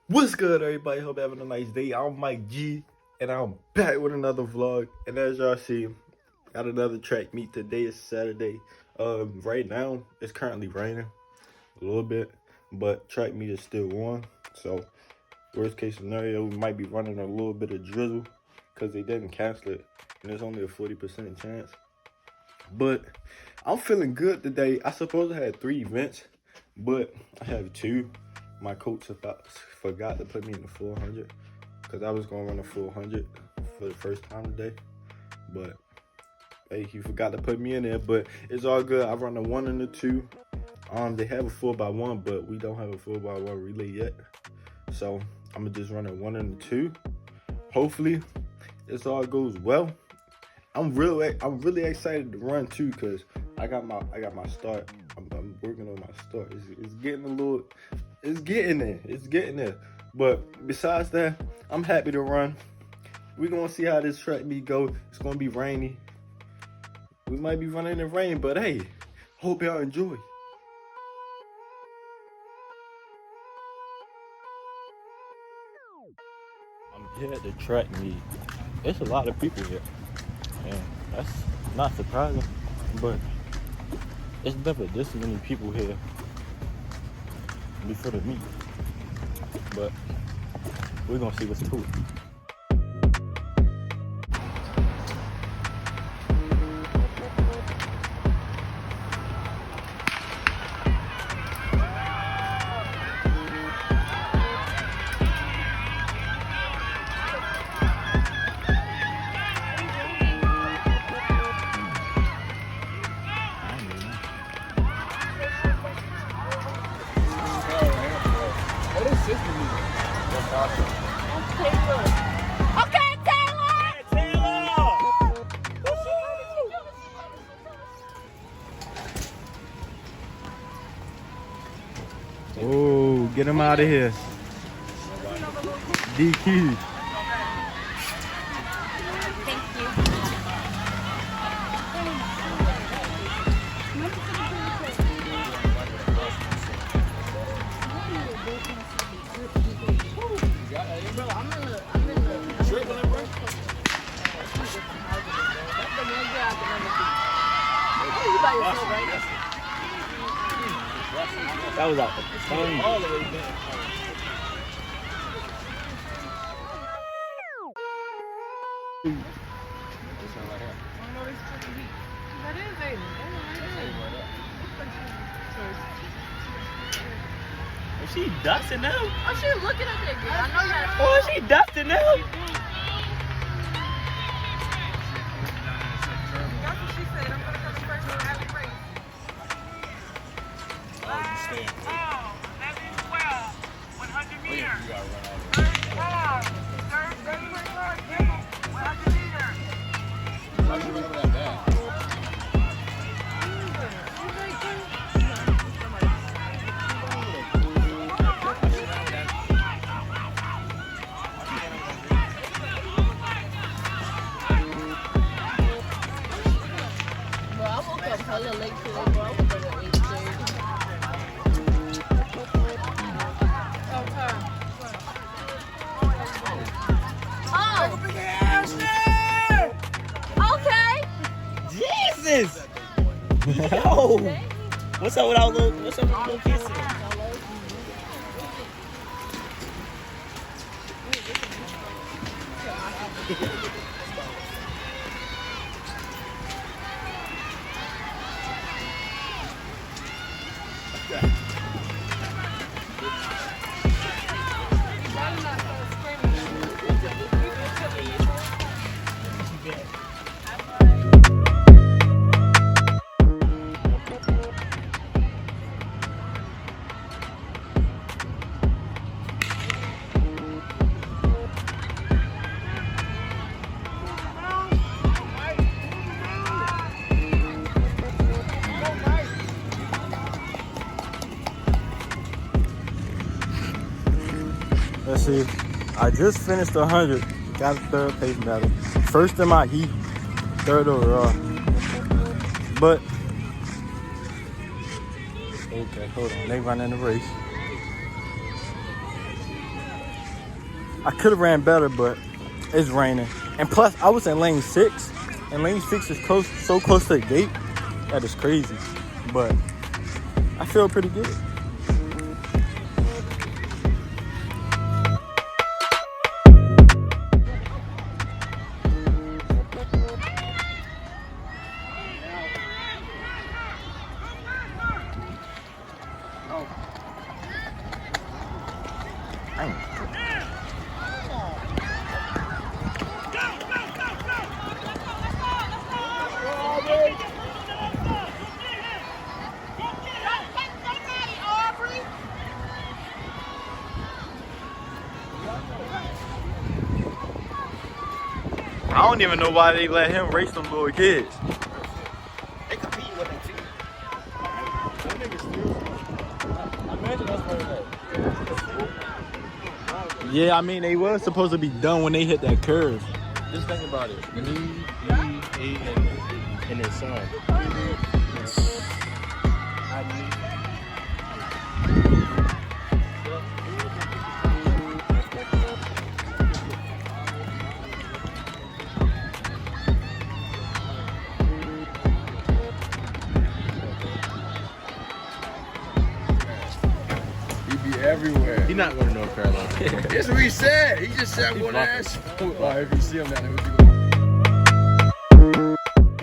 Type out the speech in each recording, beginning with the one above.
What's good, everybody? Hope you're having a nice day. I'm Mike G, and I'm back with another vlog. And as y'all see, got another track meet. Today is Saturday. Right now it's currently raining a little bit, but track meet is still on. So worst case scenario, we might be running a little bit of drizzle because they didn't cancel it, and there's only a 40% chance. But I'm feeling good today. I suppose I had 3 events, but I have 2. My coach forgot to put me in the 400 because I was going to run a 400 for the first time today. But hey, he forgot to put me in there, but it's all good. I run a 1 and a 2. They have a 4x1, but we don't have a 4x1 relay yet. So I'm gonna just run a 1 and a 2. Hopefully, this all goes well. I'm really excited to run too, cause I got my start. I'm working on my start. It's getting there. But besides that, I'm happy to run. We're gonna see how this track meet go. It's gonna be rainy. We might be running in the rain, but hey, hope y'all enjoy. I'm here at the track meet. There's a lot of people here, and that's not surprising, but it's never this many people here before the meet. But we're gonna see what's to it. Oh, get him out of here. DQ. That was out the phone. All the way back. Is she dusting now? Oh, she looking at that girl. I know that. Oh, is she dusting now? That's what she said. I'm gonna come first in every race. Oh, that is 12. 100 meters. You gotta run all the way. 100 meters. Why'd you run over that bad? Hella late today, bro. I was up at 8:30. Oh. Okay. Jesus! Yo! What's up with our little kisses? Let's see. I just finished 100. Got a 3rd place medal. First in my heat, 3rd overall. But okay, hold on. They running the race. I could have ran better, but it's raining. And plus, I was in lane 6, and lane 6 is so close to the gate. That is crazy. But I feel pretty good. I don't even know why they let him race them little kids. They compete with their feet. Yeah, I mean, they were supposed to be done when they hit that curve. Just think about it. Me, he, and his son. Everywhere. He's not going to North Carolina. That's what he said. He just said I'm going to ask. If you see him down there, what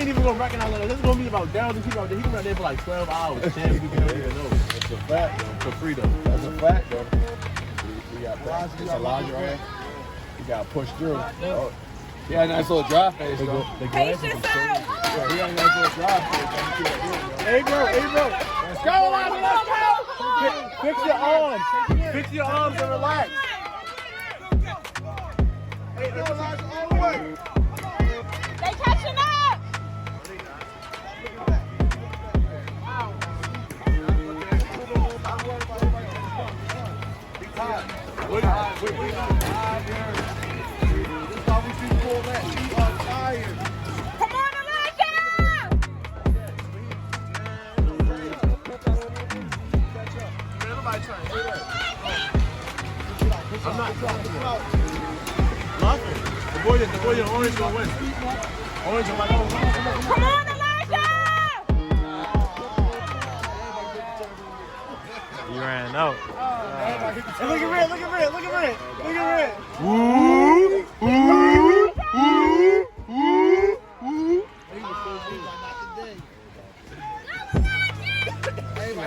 He ain't even going to recognize that. This is going to be about down and people out there. He's going to be out there for like 12 hours. 10 people don't even know. That's a fact, though. For free, though. That's a fact, though. We got that. It's Elijah right here. We got to push through. Oh. He had a nice little dry face, though. Patience, Yeah, he had a nice little dry face. Hey, bro. Let's go, Elijah. Let's go. Fix your arms. Fix your arms and relax. Hey, Elijah, all the way. They catching up. Come on, Elijah! I'm not talking about nothing. The boy in orange going to win. Orange and white. Come on, Elijah! He ran out. Hey, look at red.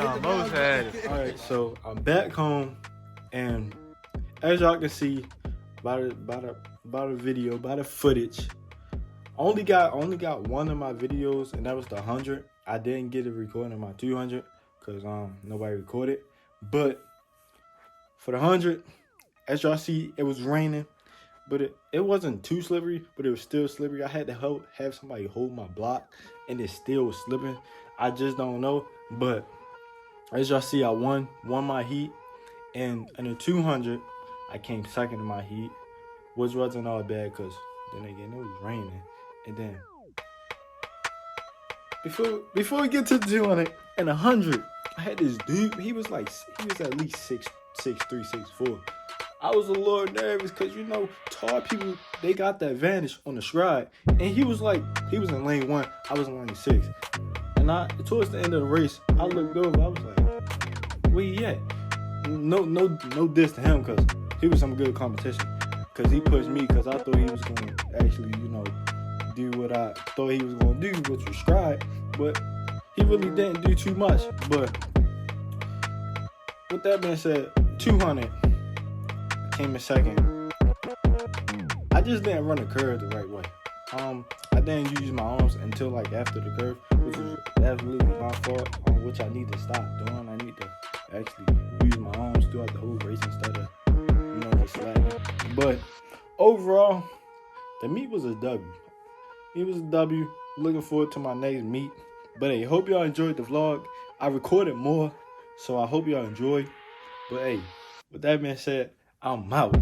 Almost had it. All right, so I'm back home, and as y'all can see by the video, by the footage, only got one of my videos, and that was the 100. I didn't get a recording of my 200 because nobody recorded. But for the 100, as y'all see, it was raining, but it wasn't too slippery, but it was still slippery. I had to have somebody hold my block, and it still was slipping. I just don't know, but as y'all see, I won my heat, and in the 200, I came second in my heat, which wasn't all bad because then again it was raining. And then before we get to the 200 and 100, I had this dude. He was at least 6'3", 6'4". I was a little nervous because tall people, they got the advantage on the stride, and he was in lane 1, I was in lane 6. And towards the end of the race, I looked over. I was like, "Where he at?" No diss to him because he was some good competition. Because he pushed me because I thought he was going to actually, do what I thought he was going to do, which was stride. But he really didn't do too much. But with that being said, 200 I came in second. I just didn't run the curve the right way. I didn't use my arms until like after the curve, which was absolutely my fault, which I need to stop doing. I need to actually use my arms throughout the whole race instead of, just slacking. But overall, the meet was a W. It was a W. Looking forward to my next meet. But hey, hope y'all enjoyed the vlog. I recorded more, so I hope y'all enjoy. But hey, with that being said, I'm out.